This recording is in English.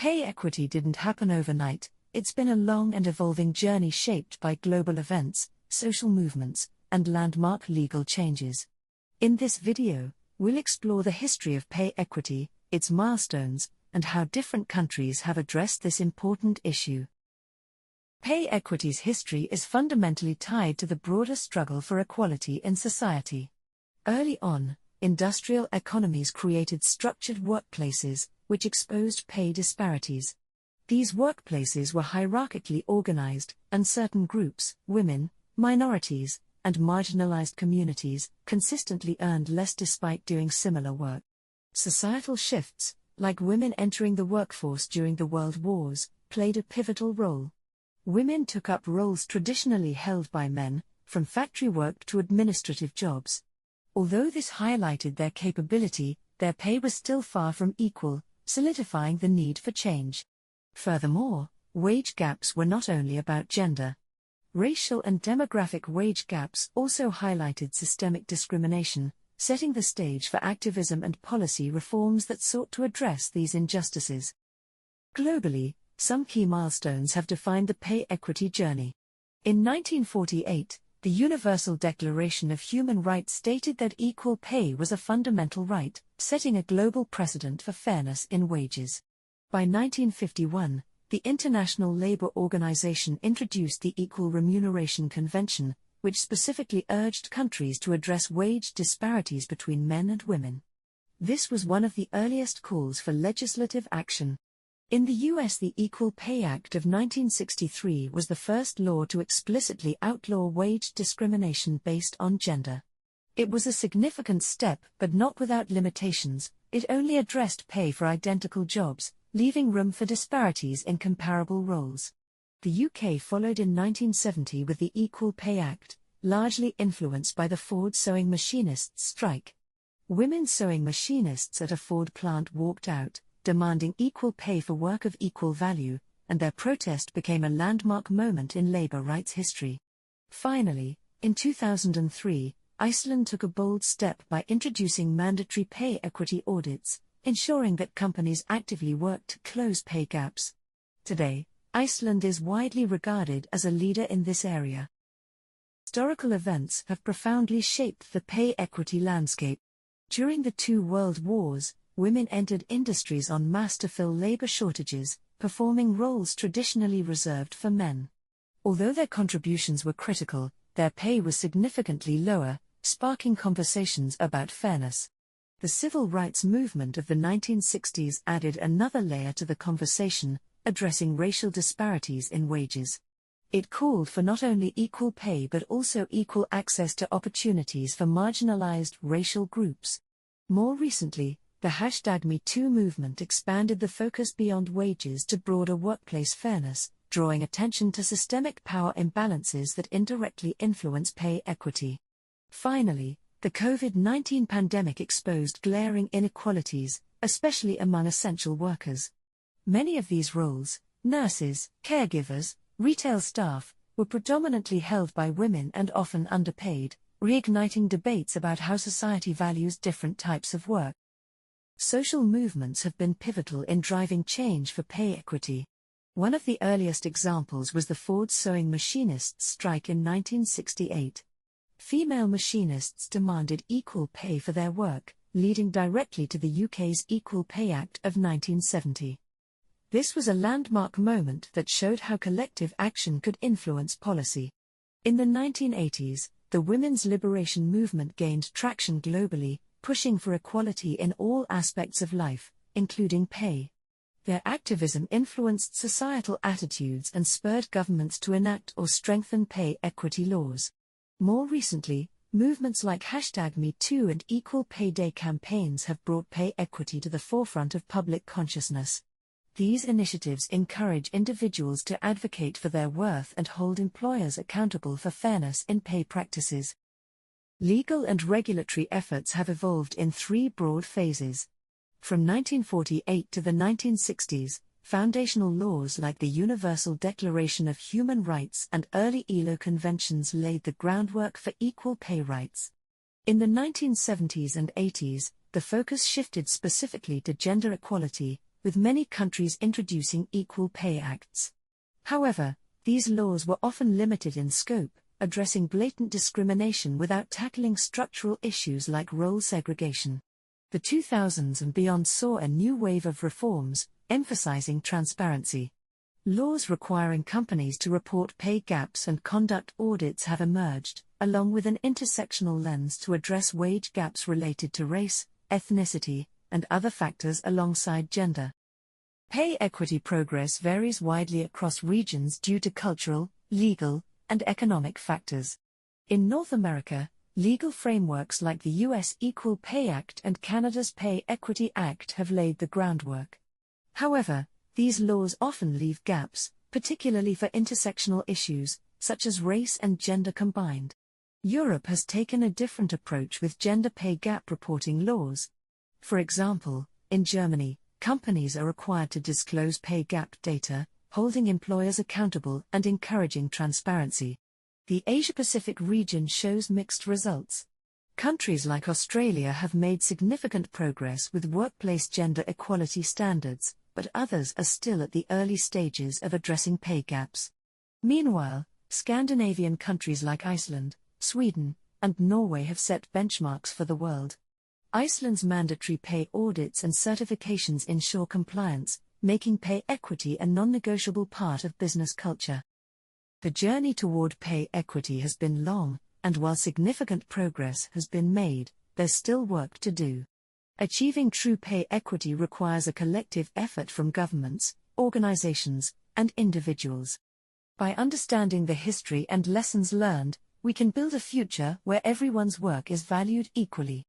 Pay equity didn't happen overnight. It's been a long and evolving journey shaped by global events, social movements, and landmark legal changes. In this video, we'll explore the history of pay equity, its milestones, and how different countries have addressed this important issue. Pay equity's history is fundamentally tied to the broader struggle for equality in society. Early on, industrial economies created structured workplaces, which exposed pay disparities. These workplaces were hierarchically organized, and certain groups, women, minorities, and marginalized communities, consistently earned less despite doing similar work. Societal shifts, like women entering the workforce during the World Wars, played a pivotal role. Women took up roles traditionally held by men, from factory work to administrative jobs. Although this highlighted their capability, their pay was still far from equal, solidifying the need for change. Furthermore, wage gaps were not only about gender. Racial and demographic wage gaps also highlighted systemic discrimination, setting the stage for activism and policy reforms that sought to address these injustices. Globally, some key milestones have defined the pay equity journey. In 1948, the Universal Declaration of Human Rights stated that equal pay was a fundamental right, setting a global precedent for fairness in wages. By 1951, the International Labour Organization introduced the Equal Remuneration Convention, which specifically urged countries to address wage disparities between men and women. This was one of the earliest calls for legislative action. In the US, the Equal Pay Act of 1963 was the first law to explicitly outlaw wage discrimination based on gender. It was a significant step, but not without limitations. It only addressed pay for identical jobs, leaving room for disparities in comparable roles. The UK followed in 1970 with the Equal Pay Act, largely influenced by the Ford sewing machinists' strike. Women sewing machinists at a Ford plant walked out, demanding equal pay for work of equal value, and their protest became a landmark moment in labor rights history. Finally, in 2003, Iceland took a bold step by introducing mandatory pay equity audits, ensuring that companies actively worked to close pay gaps. Today, Iceland is widely regarded as a leader in this area. Historical events have profoundly shaped the pay equity landscape. During the two world wars, women entered industries en masse to fill labor shortages, performing roles traditionally reserved for men. Although their contributions were critical, their pay was significantly lower, sparking conversations about fairness. The civil rights movement of the 1960s added another layer to the conversation, addressing racial disparities in wages. It called for not only equal pay but also equal access to opportunities for marginalized racial groups. More recently, the #MeToo movement expanded the focus beyond wages to broader workplace fairness, drawing attention to systemic power imbalances that indirectly influence pay equity. Finally, the COVID-19 pandemic exposed glaring inequalities, especially among essential workers. Many of these roles, nurses, caregivers, retail staff, were predominantly held by women and often underpaid, reigniting debates about how society values different types of work. Social movements have been pivotal in driving change for pay equity. One of the earliest examples was the Ford sewing machinists' strike in 1968. Female machinists demanded equal pay for their work, leading directly to the UK's Equal Pay Act of 1970. This was a landmark moment that showed how collective action could influence policy. In the 1980s, the women's liberation movement gained traction globally, pushing for equality in all aspects of life, including pay. Their activism influenced societal attitudes and spurred governments to enact or strengthen pay equity laws. More recently, movements like #MeToo and Equal Pay Day campaigns have brought pay equity to the forefront of public consciousness. These initiatives encourage individuals to advocate for their worth and hold employers accountable for fairness in pay practices. Legal and regulatory efforts have evolved in three broad phases. From 1948 to the 1960s, foundational laws like the Universal Declaration of Human Rights and early ILO conventions laid the groundwork for equal pay rights. In the 1970s and 80s, the focus shifted specifically to gender equality, with many countries introducing Equal Pay Acts. However, these laws were often limited in scope, addressing blatant discrimination without tackling structural issues like role segregation. The 2000s and beyond saw a new wave of reforms, emphasizing transparency. Laws requiring companies to report pay gaps and conduct audits have emerged, along with an intersectional lens to address wage gaps related to race, ethnicity, and other factors alongside gender. Pay equity progress varies widely across regions due to cultural, legal, and economic factors. In North America, legal frameworks like the U.S. Equal Pay Act and Canada's Pay Equity Act have laid the groundwork. However, these laws often leave gaps, particularly for intersectional issues, such as race and gender combined. Europe has taken a different approach with gender pay gap reporting laws. For example, in Germany, companies are required to disclose pay gap data, holding employers accountable and encouraging transparency. The Asia-Pacific region shows mixed results. Countries like Australia have made significant progress with workplace gender equality standards, but others are still at the early stages of addressing pay gaps. Meanwhile, Scandinavian countries like Iceland, Sweden, and Norway have set benchmarks for the world. Iceland's mandatory pay audits and certifications ensure compliance, making pay equity a non-negotiable part of business culture. The journey toward pay equity has been long, and while significant progress has been made, there's still work to do. Achieving true pay equity requires a collective effort from governments, organizations, and individuals. By understanding the history and lessons learned, we can build a future where everyone's work is valued equally.